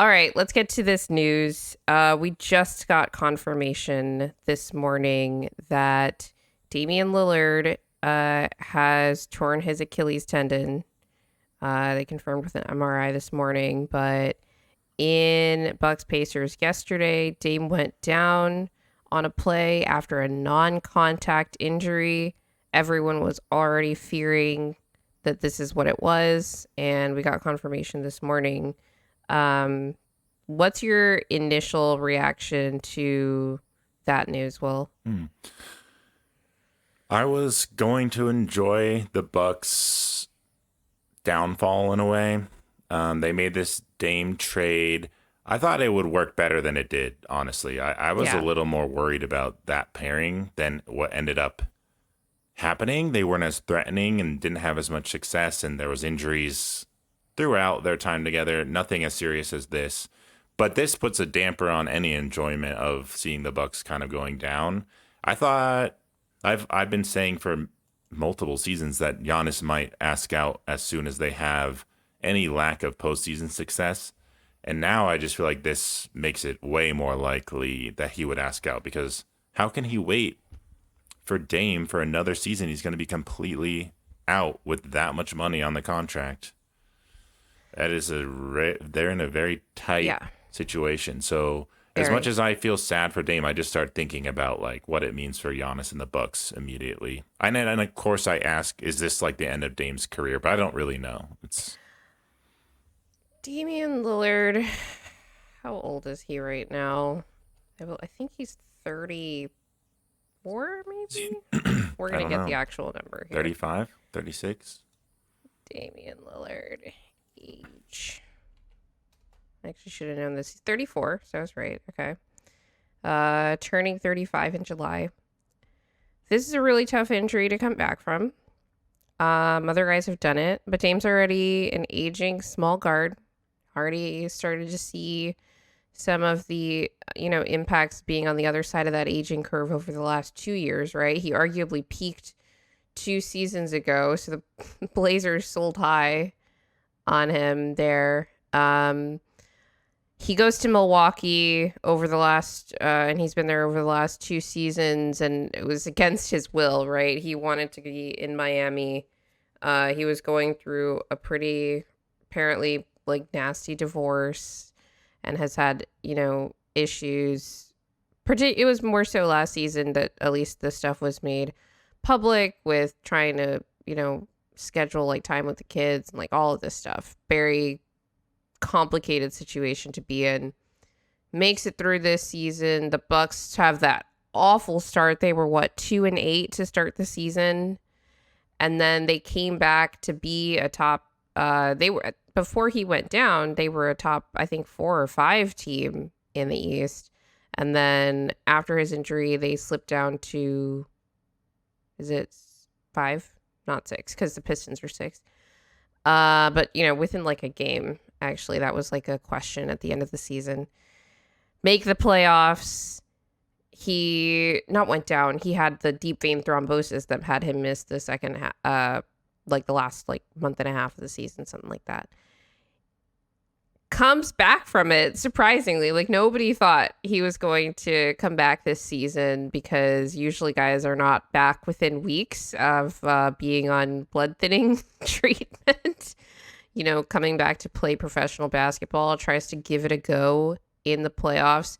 All right, let's get to this news. We just got confirmation this morning that Damian Lillard has torn his Achilles tendon. They confirmed with an MRI this morning, but in Bucks Pacers yesterday, Dame went down on a play after a non-contact injury. Everyone was already fearing that this is what it was, and we got confirmation this morning. What's your initial reaction to that news, Will? I was going to enjoy the Bucks' downfall in a way. They made this Dame trade. I thought it would work better than it did, honestly. I was a Yeah. little more worried about that pairing than what ended up happening. They weren't as threatening and didn't have as much success, and there was injuries throughout their time together. Nothing as serious as this. But this puts a damper on any enjoyment of seeing the Bucks kind of going down. I thought I've been saying for multiple seasons that Giannis might ask out as soon as they have any lack of postseason success. And now I just feel like this makes it way more likely that he would ask out because how can he wait for Dame for another season? He's going to be completely out with that much money on the contract. That is they're in a very tight Yeah. situation. So as much Very. as I feel sad for Dame, I just start thinking about like what it means for Giannis and the Bucks immediately. And of course I ask, is this like the end of Dame's career? But I don't really know. It's Damian Lillard, how old is he right now? I think he's 34, maybe? We're I going don't to get the know. actual number here. 35, 36. Damian Lillard, age. I actually should have known this. He's 34, so I was right. Okay. Turning 35 in July. This is a really tough injury to come back from. Other guys have done it, but Dame's already an aging small guard. Already started to see some of the, impacts being on the other side of that aging curve over the last 2 years, right? He arguably peaked 2 seasons ago, so the Blazers sold high on him there. He goes to Milwaukee over the last, and he's been there over the last 2 seasons, and it was against his will, right? He wanted to be in Miami. He was going through a pretty, apparently, like, nasty divorce and has had, issues. It was more so last season that at least the stuff was made public with trying to, schedule, like, time with the kids and, like, all of this stuff. Very complicated situation to be in. Makes it through this season. The Bucks have that awful start. They were 2-8 to start the season, and then they came back to be a top. They were before he went down. They were a top, I think, 4 or 5 team in the East, and then after his injury, they slipped down to. Is it 5? Not 6, because the Pistons are 6. But within like a game, actually, that was like a question at the end of the season. Make the playoffs. He not went down. He had the deep vein thrombosis that had him miss the second half, like the last like month and a half of the season, something like that. Comes back from it surprisingly. Like nobody thought he was going to come back this season because usually guys are not back within weeks of being on blood thinning treatment. Coming back to play professional basketball, tries to give it a go in the playoffs.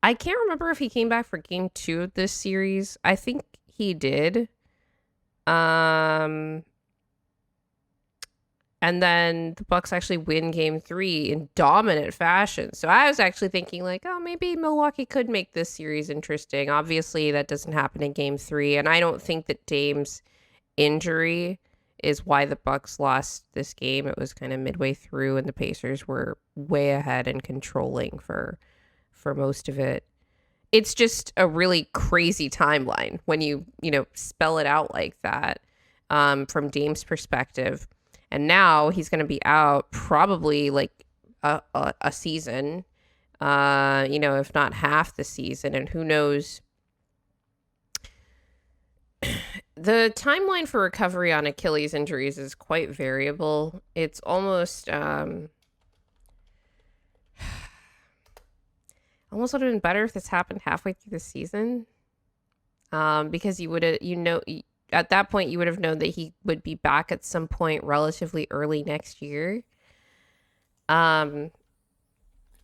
I can't remember if he came back for game 2 of this series. I think he did. And then the Bucks actually win game 3 in dominant fashion. So I was actually thinking like, oh, maybe Milwaukee could make this series interesting. Obviously, that doesn't happen in game 3. And I don't think that Dame's injury is why the Bucks lost this game. It was kind of midway through and the Pacers were way ahead and controlling for most of it. It's just a really crazy timeline when you spell it out like that, from Dame's perspective. And now he's going to be out probably like a season, if not half the season. And who knows? The timeline for recovery on Achilles injuries is quite variable. It's almost, almost would have been better if this happened halfway through the season. Because you would have, at that point, you would have known that he would be back at some point relatively early next year. Um,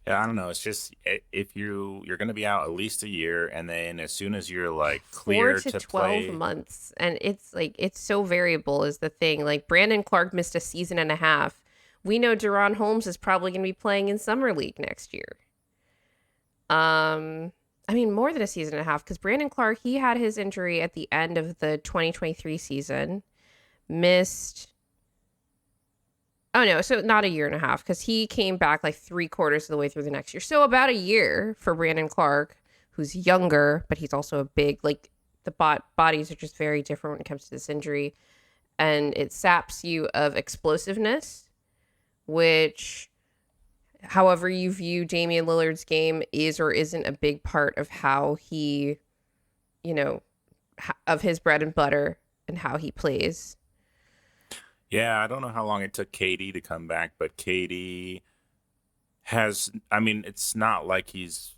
Yeah, I don't know. It's just if you're going to be out at least a year, and then as soon as you're like four clear to to 12 play, months. And it's like, it's so variable is the thing. Like, Brandon Clark missed a season and a half. We know Deron Holmes is probably going to be playing in Summer League next year. I mean, more than a season and a half, because Brandon Clark, he had his injury at the end of the 2023 season, missed. Oh no, so not a year and a half, because he came back like 3/4 of the way through the next year. So about a year for Brandon Clark, who's younger, but he's also a big, like, the bodies are just very different when it comes to this injury. And it saps you of explosiveness, which, however you view Damian Lillard's game, is or isn't a big part of how he, you know, of his bread and butter and how he plays. yeah, I don't know how long it took KD to come back, but KD has, I mean, it's not like he's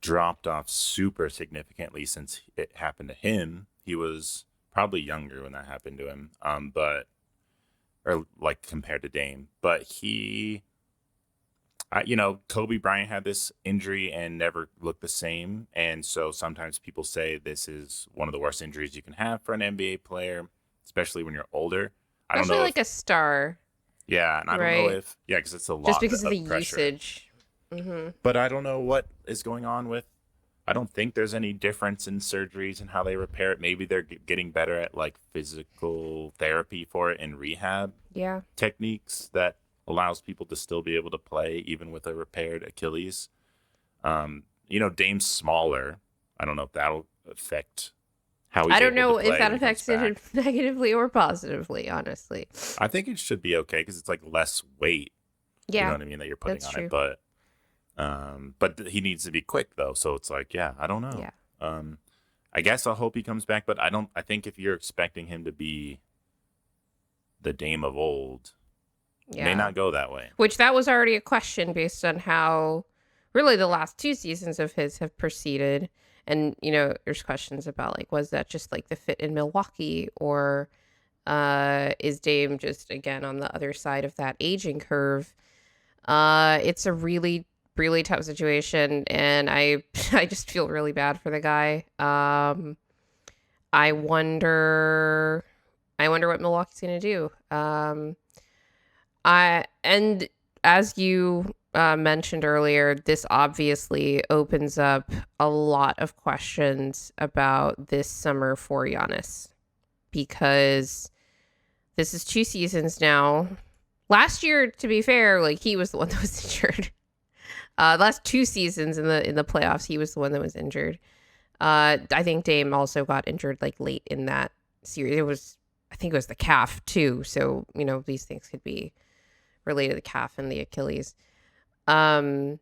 dropped off super significantly since it happened to him. He was probably younger when that happened to him, but, or like compared to Dame, but Kobe Bryant had this injury and never looked the same. And so sometimes people say this is one of the worst injuries you can have for an NBA player, especially when you're older. I don't Especially know like if, a star, yeah, and I don't know right? if, yeah, because it's a Just lot because of the of pressure. usage. Mm-hmm. But I don't know what is going on with, I don't think there's any difference in surgeries and how they repair it. Maybe they're getting better at like physical therapy for it and rehab Yeah. techniques that allows people to still be able to play even with a repaired Achilles. Dame's smaller. I don't know if that'll affect how he's I don't able to know if play that when he comes affects it back. negatively or positively, honestly. I think it should be okay because it's like less weight. You know Yeah, what I mean that you're putting that's on true. it, but he needs to be quick though. So it's like, yeah, I don't know. Yeah. I guess I hope he comes back, but I don't. I think if you're expecting him to be the Dame of old, it may Yeah. not go that way. Which that was already a question based on how really the last two seasons of his have proceeded. And, there's questions about like, was that just like the fit in Milwaukee, or is Dame just again on the other side of that aging curve? It's a really, really tough situation, and I I just feel really bad for the guy. I wonder what Milwaukee's gonna do. And as you mentioned earlier, this obviously opens up a lot of questions about this summer for Giannis, because this is 2 seasons now. Last year, to be fair, like, he was the one that was injured. Last 2 seasons in the playoffs, he was the one that was injured. I think Dame also got injured like late in that series. I think it was the calf too. So these things could be related to the calf and the Achilles. And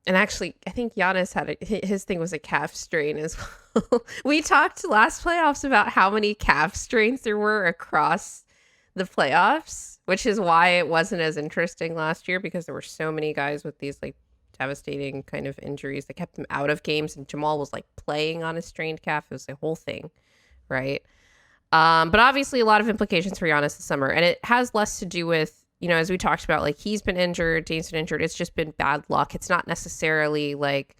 actually, I think Giannis had his thing was a calf strain as well. We talked last playoffs about how many calf strains there were across the playoffs, which is why it wasn't as interesting last year, because there were so many guys with these like devastating kind of injuries that kept them out of games, and Jamal was like playing on a strained calf. It was a whole thing, right? But obviously a lot of implications for Giannis this summer, and it has less to do with, as we talked about, like, he's been injured, Dame's been injured. It's just been bad luck. It's not necessarily like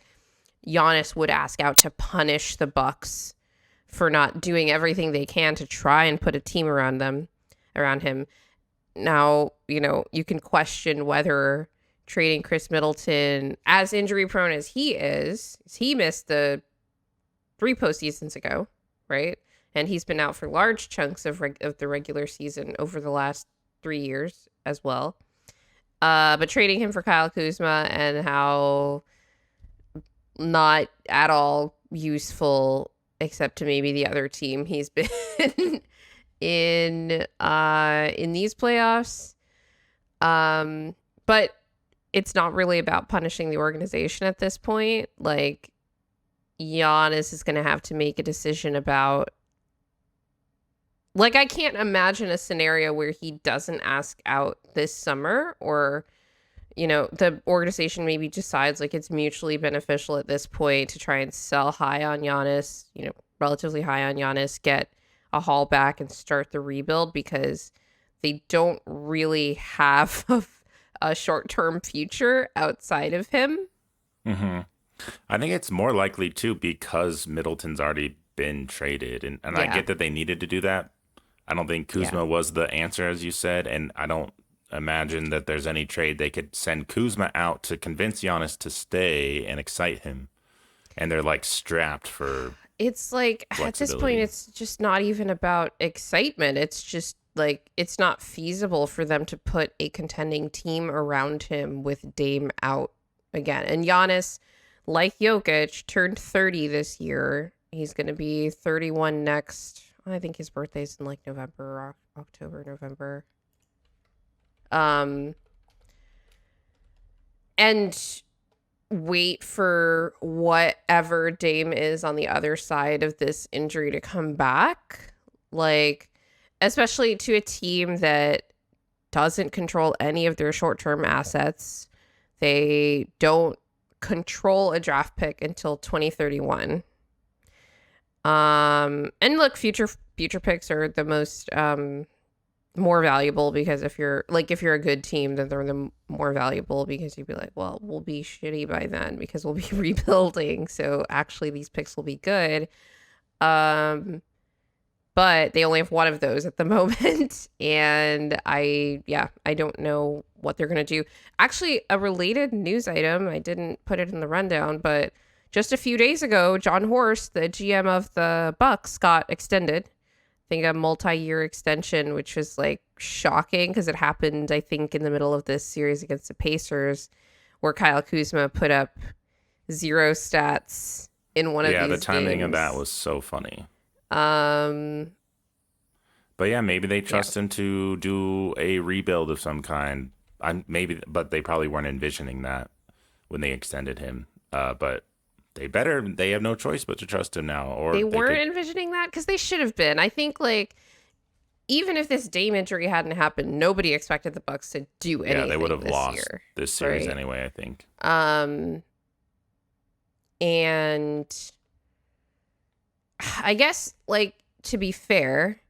Giannis would ask out to punish the Bucks for not doing everything they can to try and put a team around him. Now, you can question whether trading Chris Middleton, as injury prone as he missed the 3 postseasons ago, right? And he's been out for large chunks of the regular season over the last 3 years as well. But trading him for Kyle Kuzma, and how not at all useful, except to maybe the other team he's been in these playoffs. But it's not really about punishing the organization at this point. Like, Giannis is going to have to make a decision about, like, I can't imagine a scenario where he doesn't ask out this summer, or, the organization maybe decides like it's mutually beneficial at this point to try and sell high on Giannis, relatively high on Giannis, get a haul back and start the rebuild because they don't really have a short-term future outside of him. Hmm. I think it's more likely too because Middleton's already been traded, and I Yeah. get that they needed to do that. I don't think Yeah. Kuzma was the answer, as you said, and I don't imagine that there's any trade they could send Kuzma out to convince Giannis to stay and excite him, and they're like strapped for It's like at this point, flexibility. it's just not even about excitement. It's just like it's not feasible for them to put a contending team around him with Dame out again. And Giannis, like Jokic, turned 30 this year. He's going to be 31 next. I think his birthday's in like November or October, November. Um, and wait for whatever Dame is on the other side of this injury to come back. Like, especially to a team that doesn't control any of their short-term assets. They don't control a draft pick until 2031. And look, future picks are the most more valuable because if you're a good team, then they're the more valuable because you'd be like, well, we'll be shitty by then because we'll be rebuilding. So actually these picks will be good. But they only have one of those at the moment. And I don't know what they're going to do. Actually, a related news item, I didn't put it in the rundown, but just a few days ago, John Horst, the GM of the Bucks, got extended. I think a multi-year extension, which was like shocking because it happened, I think, in the middle of this series against the Pacers, where Kyle Kuzma put up 0 stats in one of Yeah, the these timing of that games. was so funny. Um, But yeah, maybe they yeah, trust him to do a rebuild of some kind. But they probably weren't envisioning that when they extended him. But they have no choice but to trust him now, or they they weren't could. envisioning that because they should have been. I think like even if this Dame injury hadn't happened, nobody expected the Bucks to do Yeah, they would anything have this lost year, this series right? anyway, I think. Um, and I guess like to be fair,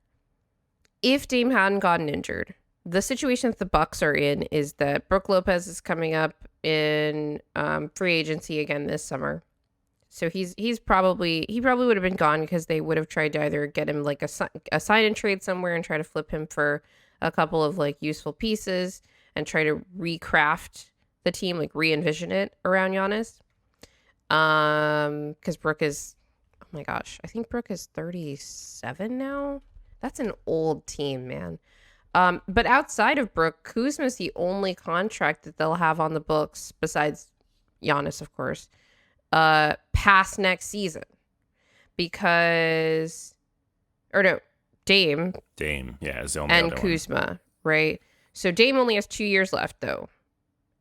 if Dame hadn't gotten injured, the situation that the Bucks are in is that Brooke Lopez is coming up in free agency again this summer. So he probably would have been gone because they would have tried to either get him like a sign and trade somewhere and try to flip him for a couple of like useful pieces and try to recraft the team, like re-envision it around Giannis. Because Brooke is, oh my gosh, I think Brooke is 37 now. That's an old team, man. But outside of Brooke, Kuzma's the only contract that they'll have on the books besides Giannis, of course, past next season because, or no, Dame Dame, yeah, is the only and other one. Kuzma, right? So Dame only has 2 years left though.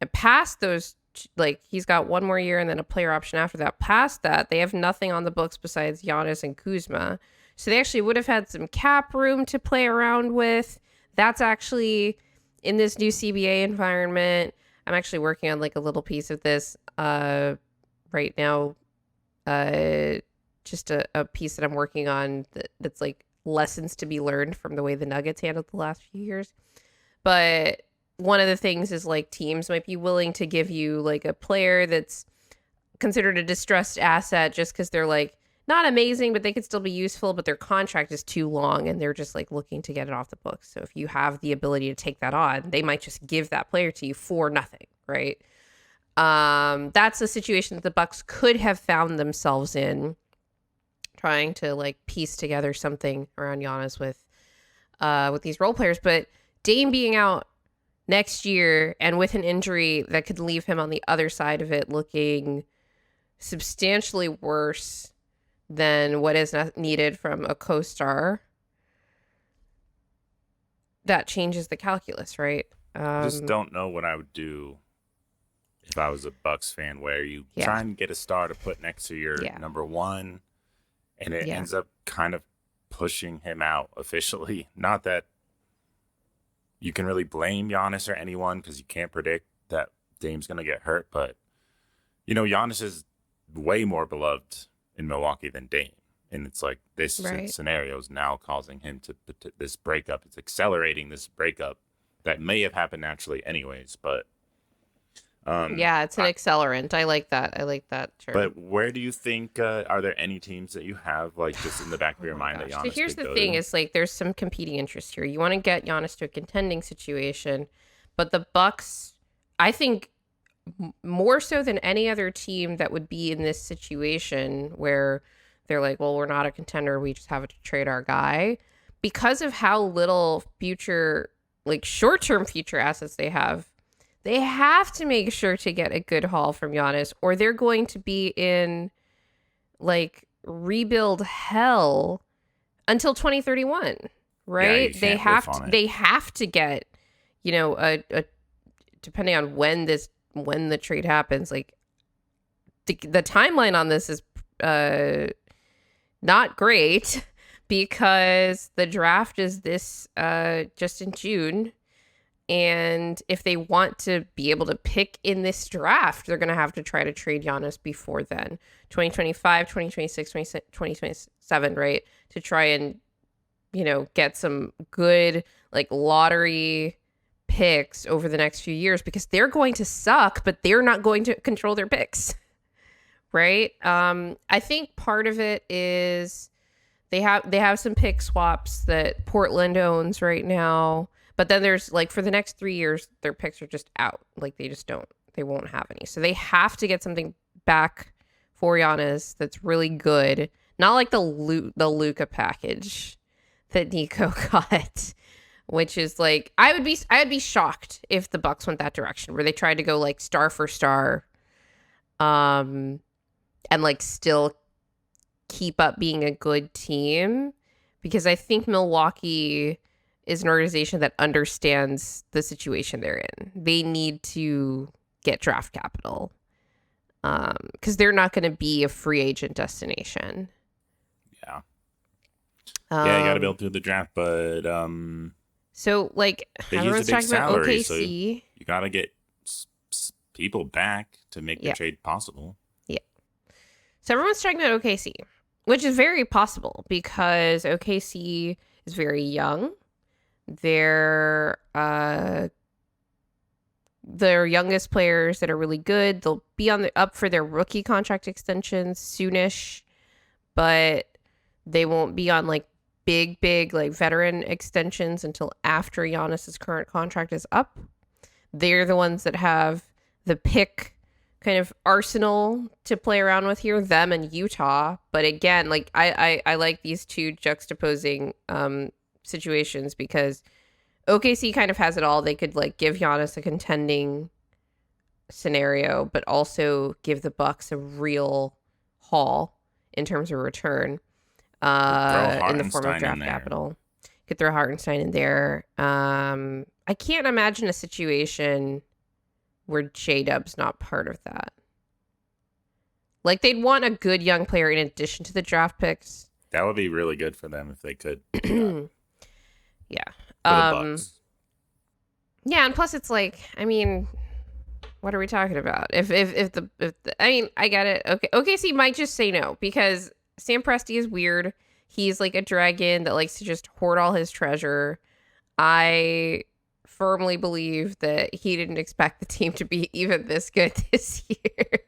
And past those, like he's got one more year and then a player option after that. Past that, they have nothing on the books besides Giannis and Kuzma. So they actually would have had some cap room to play around with. That's actually in this new CBA environment. I'm actually working on like a little piece of this right now. Just a piece that I'm working on that's like lessons to be learned from the way the Nuggets handled the last few years. But one of the things is like teams might be willing to give you like a player that's considered a distressed asset just because they're like not amazing, but they could still be useful, but their contract is too long and they're just like looking to get it off the books. So if you have the ability to take that on, they might just give that player to you for nothing, right? That's a situation that the Bucks could have found themselves in, trying to like piece together something around Giannis with these role players. But Dame being out next year and with an injury that could leave him on the other side of it looking substantially worse than what is needed from a co-star, that changes the calculus, right? I just don't know what I would do if I was a Bucks fan, where you Yeah, try and get a star to put next to your yeah, number one, and it yeah. ends up kind of pushing him out officially. Not that you can really blame Giannis or anyone because you can't predict that Dame's going to get hurt, but, Giannis is way more beloved in Milwaukee than Dame. And it's like this scenario is now causing him to this breakup. It's accelerating this breakup that may have happened naturally anyways, but it's an accelerant. I like that. Term. But where do you think are there any teams that you have like just in the back of your mind that Giannis? So here's the thing: is like there's some competing interests here. You want to get Giannis to a contending situation, but the Bucks, I think, more so than any other team that would be in this situation where they're like, well, we're not a contender, we just have to trade our guy, because of how little future, like short-term future assets they have. They have to make sure to get a good haul from Giannis, or they're going to be in like rebuild hell until 2031, right? They have to get, a depending on when the trade happens, like the timeline on this is not great because the draft is this just in June. And if they want to be able to pick in this draft, they're going to have to try to trade Giannis before then. 2025, 2026, 2027, right? To try and, get some good, like, lottery picks over the next few years, because they're going to suck, but they're not going to control their picks, right? I think part of it is they have some pick swaps that Portland owns right now. But then there's like for the next 3 years, their picks are just out. Like they won't have any. So they have to get something back for Giannis that's really good. Not like the Luka package that Nico got, which is like I would be shocked if the Bucks went that direction where they tried to go like star for star, and like still keep up being a good team, because I think Milwaukee is an organization that understands the situation they're in. They need to get draft capital because they're not going to be a free agent destination. Yeah. Yeah, you got to be able to do the draft, but so like everyone's talking salary, about OKC. So you got to get people back to make the trade possible. Yeah. So everyone's talking about OKC, which is very possible because OKC is very young. They're youngest players that are really good. They'll be up for their rookie contract extensions soonish, but they won't be on like big like veteran extensions until after Giannis's current contract is up. They're the ones that have the pick kind of arsenal to play around with here, them and Utah. But again, like I like these two juxtaposing situations because OKC kind of has it all. They could like give Giannis a contending scenario, but also give the Bucks a real haul in terms of return in the form of draft capital. Could throw Hartenstein in there. I can't imagine a situation where J-Dub's not part of that. Like they'd want a good young player in addition to the draft picks. That would be really good for them if they could. Yeah. For the Bucks. Yeah, and plus it's like, I mean, what are we talking about? If the I mean, I get it. Okay, OKC might just say no because Sam Presti is weird. He's like a dragon that likes to just hoard all his treasure. I firmly believe that he didn't expect the team to be even this good this year.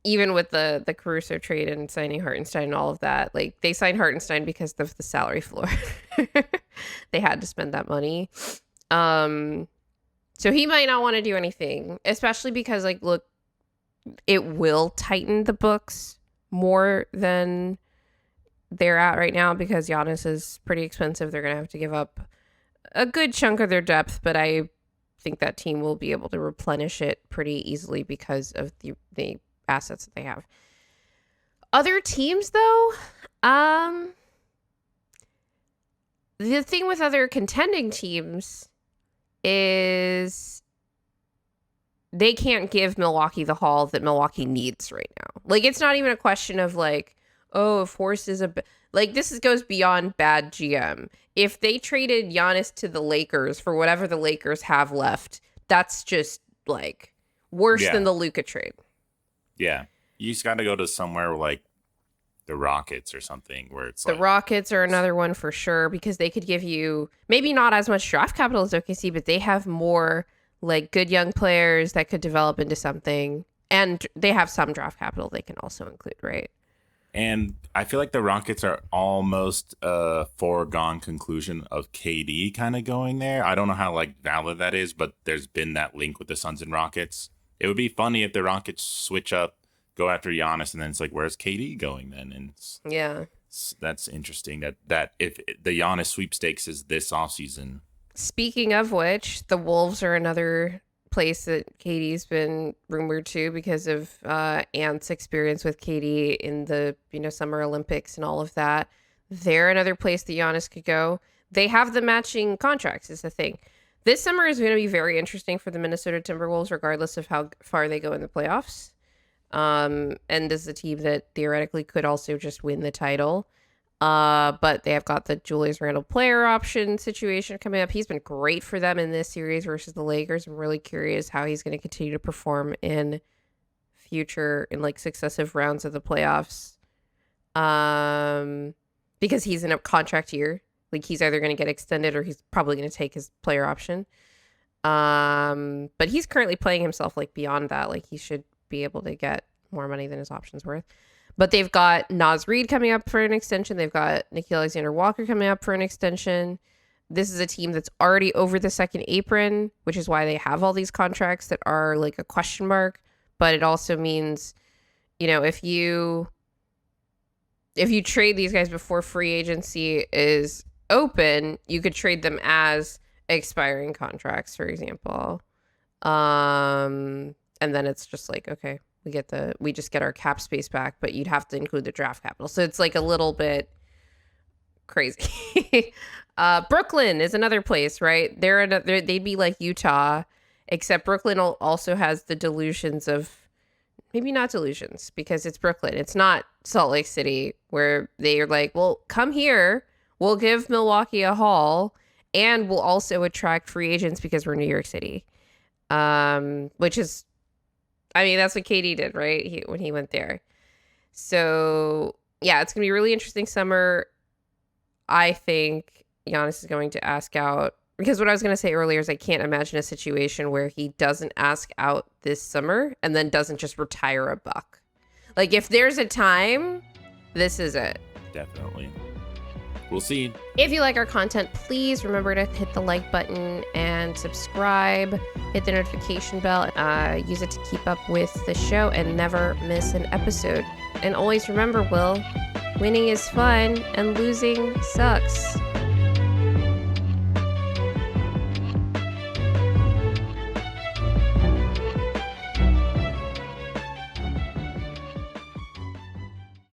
Even with the Caruso trade and signing Hartenstein and all of that, like they signed Hartenstein because of the salary floor. They had to spend that money. So he might not want to do anything, especially because like, look, it will tighten the books more than they're at right now because Giannis is pretty expensive. They're going to have to give up a good chunk of their depth, but I think that team will be able to replenish it pretty easily because of the assets that they have. Other teams, though, the thing with other contending teams is they can't give Milwaukee the haul that Milwaukee needs right now. Like, it's not even a question of like, oh, if Horst is like, this goes beyond bad GM. if they traded Giannis to the Lakers for whatever the Lakers have left, that's just like worse than the Luka trade. Yeah. You just got to go to somewhere like the Rockets or something where it's the Rockets are another one for sure, because they could give you maybe not as much draft capital as OKC, but they have more like good young players that could develop into something. And they have some draft capital they can also include, right? And I feel like the Rockets are almost a foregone conclusion of KD kind of going there. I don't know how like valid that is, but there's been that link with the Suns and Rockets. It would be funny if the Rockets switch up, go after Giannis, and then it's like, where's KD going then? And that's interesting that if the Giannis sweepstakes is this offseason. Speaking of which, the Wolves are another place that KD's been rumored to because of Ant's experience with KD in the Summer Olympics and all of that. They're another place that Giannis could go. They have the matching contracts is the thing. This summer is going to be very interesting for the Minnesota Timberwolves, regardless of how far they go in the playoffs. And this is a team that theoretically could also just win the title. But they have got the Julius Randle player option situation coming up. He's been great for them in this series versus the Lakers. I'm really curious how he's going to continue to perform in like successive rounds of the playoffs. Because he's in a contract year. Like he's either going to get extended or he's probably going to take his player option. But he's currently playing himself like beyond that. Like he should be able to get more money than his option's worth. But they've got Naz Reid coming up for an extension. They've got Nickeil Alexander-Walker coming up for an extension. This is a team that's already over the second apron, which is why they have all these contracts that are like a question mark. But it also means, if you trade these guys before free agency is open, you could trade them as expiring contracts, for example. And then it's just like, okay, we just get our cap space back, but you'd have to include the draft capital. So it's like a little bit crazy. Brooklyn is another place, right? They'd be like Utah, except Brooklyn also has the delusions of, maybe not delusions, because it's Brooklyn. It's not Salt Lake City, where they are like, well, come here. We'll give Milwaukee a haul, and we'll also attract free agents because we're New York City. Which is, that's what KD did, right? When he went there. So, yeah, it's going to be a really interesting summer. I think Giannis is going to ask out, because what I was going to say earlier is I can't imagine a situation where he doesn't ask out this summer and then doesn't just retire a buck. Like, if there's a time, this is it. Definitely. We'll see. If you like our content, please remember to hit the like button and subscribe. Hit the notification bell. Use it to keep up with the show and never miss an episode. And always remember, Will, winning is fun and losing sucks.